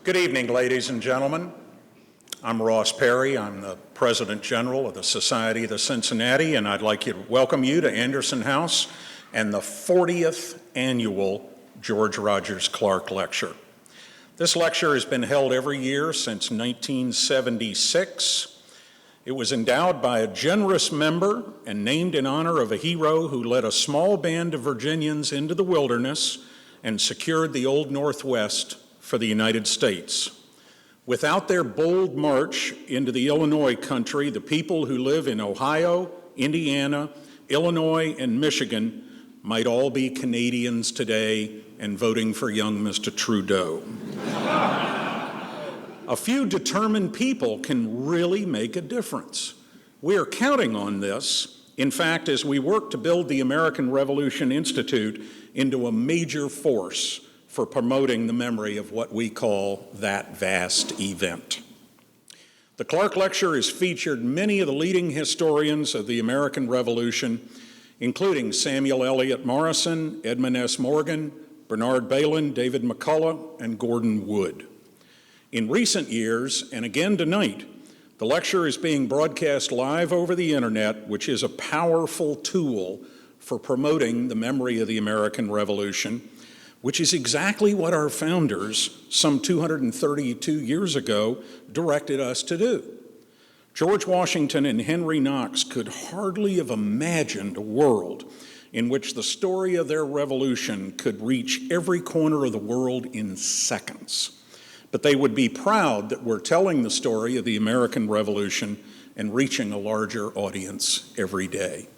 Good evening, ladies and gentlemen. I'm Ross Perry. I'm the President General of the Society of the Cincinnati, and I'd like to welcome you to Anderson House and the 40th Annual George Rogers Clark Lecture. This lecture has been held every year since 1976. It was endowed by a generous member and named in honor of a hero who led a small band of Virginians into the wilderness and secured the Old Northwest for the United States. Without their bold march into the Illinois country, the people who live in Ohio, Indiana, Illinois, and Michigan might all be Canadians today and voting for young Mr. Trudeau. A few determined people can really make a difference. We are counting on this. In fact, as we work to build the American Revolution Institute into a major force for promoting the memory of what we call that vast event. The Clark Lecture has featured many of the leading historians of the American Revolution, including Samuel Eliot Morison, Edmund S. Morgan, Bernard Bailyn, David McCullough, and Gordon Wood. In recent years, and again tonight, the lecture is being broadcast live over the internet, which is a powerful tool for promoting the memory of the American Revolution, which is exactly what our founders, some 232 years ago, directed us to do. George Washington and Henry Knox could hardly have imagined a world in which the story of their revolution could reach every corner of the world in seconds. But they would be proud that we're telling the story of the American Revolution and reaching a larger audience every day.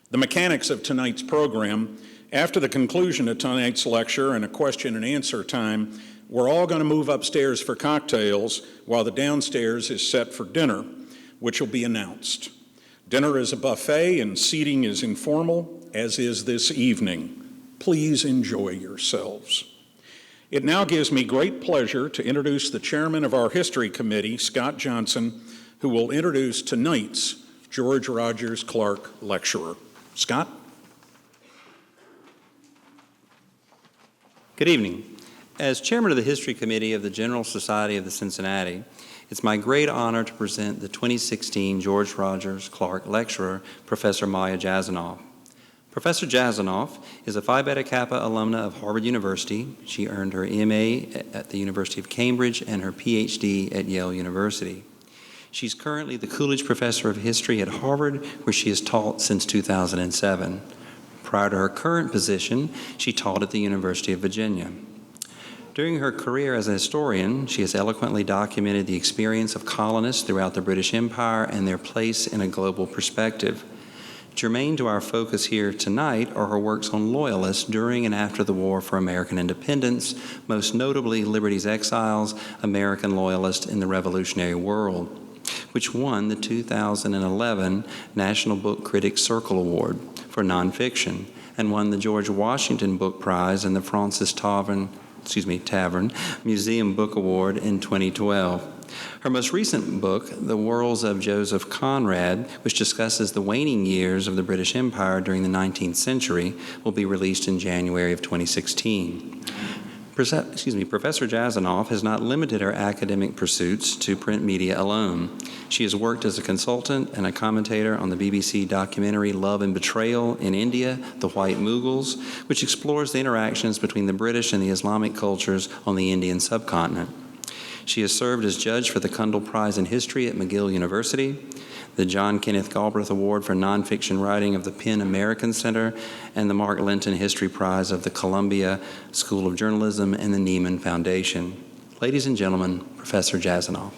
The mechanics of tonight's program: after the conclusion of tonight's lecture and a question and answer time, we're all going to move upstairs for cocktails while the downstairs is set for dinner, which will be announced. Dinner is a buffet and seating is informal, as is this evening. Please enjoy yourselves. It now gives me great pleasure to introduce the chairman of our History Committee, Scott Johnson, who will introduce tonight's George Rogers Clark Lecturer. Scott? Good evening. As chairman of the History Committee of the General Society of the Cincinnati, it's my great honor to present the 2016 George Rogers Clark Lecturer, Professor Maya Jasanoff. Professor Jasanoff is a Phi Beta Kappa alumna of Harvard University. She earned her MA at the University of Cambridge and her PhD at Yale University. She's currently the Coolidge Professor of History at Harvard, where she has taught since 2007. Prior to her current position, she taught at the University of Virginia. During her career as a historian, she has eloquently documented the experience of colonists throughout the British Empire and their place in a global perspective. Germane to our focus here tonight are her works on loyalists during and after the War for American Independence, most notably Liberty's Exiles, American Loyalists in the Revolutionary World, which won the 2011 National Book Critics Circle Award for nonfiction and won the George Washington Book Prize and the Francis Tavern Museum Book Award in 2012. Her most recent book, The Worlds of Joseph Conrad, which discusses the waning years of the British Empire during the 19th century, will be released in January of 2016. Professor Jasanoff has not limited her academic pursuits to print media alone. She has worked as a consultant and a commentator on the BBC documentary Love and Betrayal in India, The White Mughals, which explores the interactions between the British and the Islamic cultures on the Indian subcontinent. She has served as judge for the Kundal Prize in History at McGill University, the John Kenneth Galbraith Award for Nonfiction Writing of the PEN American Center, and the Mark Linton History Prize of the Columbia School of Journalism and the Nieman Foundation. Ladies and gentlemen, Professor Jasanoff.